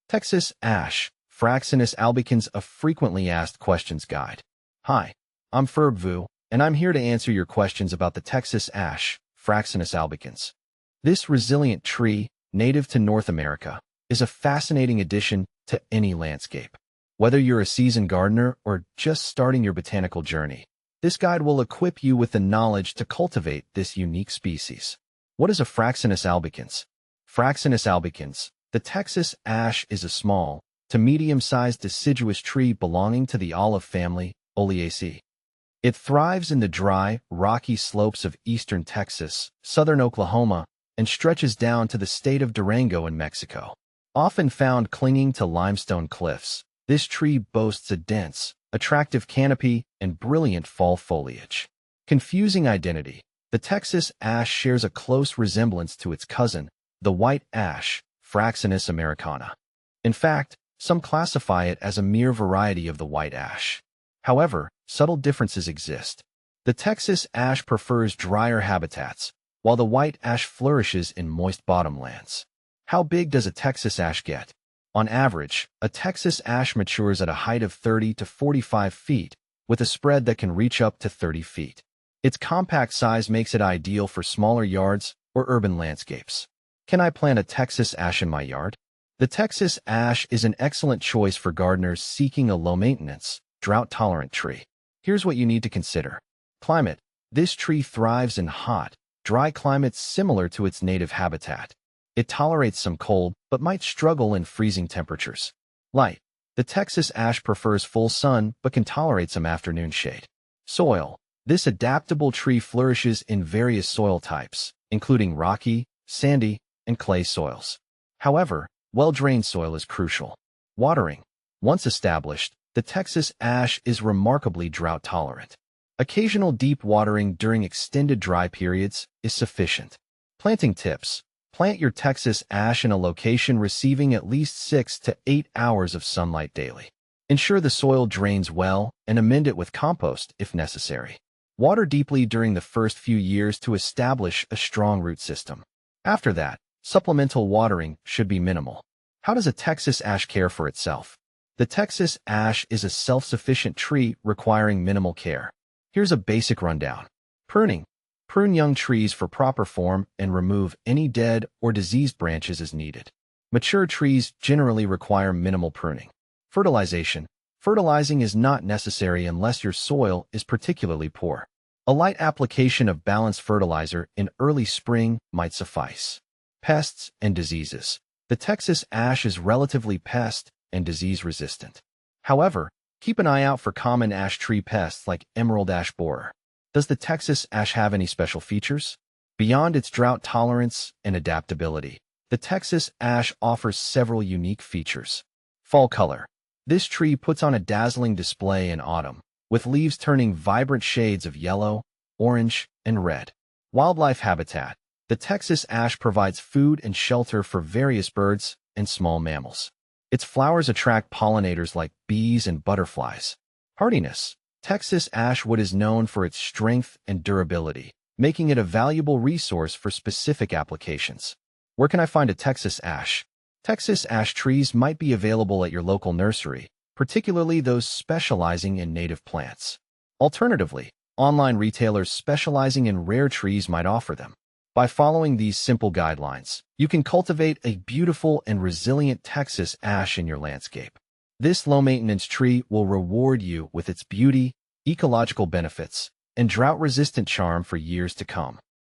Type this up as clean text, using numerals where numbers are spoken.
Texas ash, Fraxinus albicans, a frequently asked questions guide. Hi, I'm Ferbvu, and I'm here to answer your questions about the Texas ash, Fraxinus albicans. This resilient tree, native to North America, is a fascinating addition to any landscape. Whether you're a seasoned gardener or just starting your botanical journey, this guide will equip you with the knowledge to cultivate this unique species. What is a Fraxinus albicans? Fraxinus albicans, the Texas ash, is a small to medium-sized deciduous tree belonging to the olive family, Oleaceae. It thrives in the dry, rocky slopes of eastern Texas, southern Oklahoma, and stretches down to the state of Durango in Mexico. Often found clinging to limestone cliffs, this tree boasts a dense, attractive canopy and brilliant fall foliage. Confusing identity. The Texas ash shares a close resemblance to its cousin, the white ash, Fraxinus americana. In fact, some classify it as a mere variety of the white ash. However, subtle differences exist. The Texas ash prefers drier habitats, while the white ash flourishes in moist bottomlands. How big does a Texas ash get? On average, a Texas ash matures at a height of 30 to 45 feet, with a spread that can reach up to 30 feet. Its compact size makes it ideal for smaller yards or urban landscapes. Can I plant a Texas ash in my yard? The Texas ash is an excellent choice for gardeners seeking a low-maintenance, drought-tolerant tree. Here's what you need to consider. Climate. This tree thrives in hot, dry climates similar to its native habitat. It tolerates some cold, but might struggle in freezing temperatures. Light. The Texas ash prefers full sun, but can tolerate some afternoon shade. Soil. This adaptable tree flourishes in various soil types, including rocky, sandy, and clay soils. However, well-drained soil is crucial. Watering. Once established, the Texas ash is remarkably drought-tolerant. Occasional deep watering during extended dry periods is sufficient. Planting tips. Plant your Texas ash in a location receiving at least 6 to 8 hours of sunlight daily. Ensure the soil drains well and amend it with compost if necessary. Water deeply during the first few years to establish a strong root system. After that, supplemental watering should be minimal. How does a Texas ash care for itself? The Texas ash is a self-sufficient tree requiring minimal care. Here's a basic rundown. Pruning. Prune young trees for proper form and remove any dead or diseased branches as needed. Mature trees generally require minimal pruning. Fertilization. Fertilizing is not necessary unless your soil is particularly poor. A light application of balanced fertilizer in early spring might suffice. Pests and diseases. The Texas ash is relatively pest and disease resistant. However, keep an eye out for common ash tree pests like emerald ash borer. Does the Texas ash have any special features? Beyond its drought tolerance and adaptability, the Texas ash offers several unique features. Fall color. This tree puts on a dazzling display in autumn, with leaves turning vibrant shades of yellow, orange, and red. Wildlife habitat. The Texas ash provides food and shelter for various birds and small mammals. Its flowers attract pollinators like bees and butterflies. Hardiness. Texas ash wood is known for its strength and durability, making it a valuable resource for specific applications. Where can I find a Texas ash? Texas ash trees might be available at your local nursery, particularly those specializing in native plants. Alternatively, online retailers specializing in rare trees might offer them. By following these simple guidelines, you can cultivate a beautiful and resilient Texas ash in your landscape. This low-maintenance tree will reward you with its beauty, ecological benefits, and drought-resistant charm for years to come.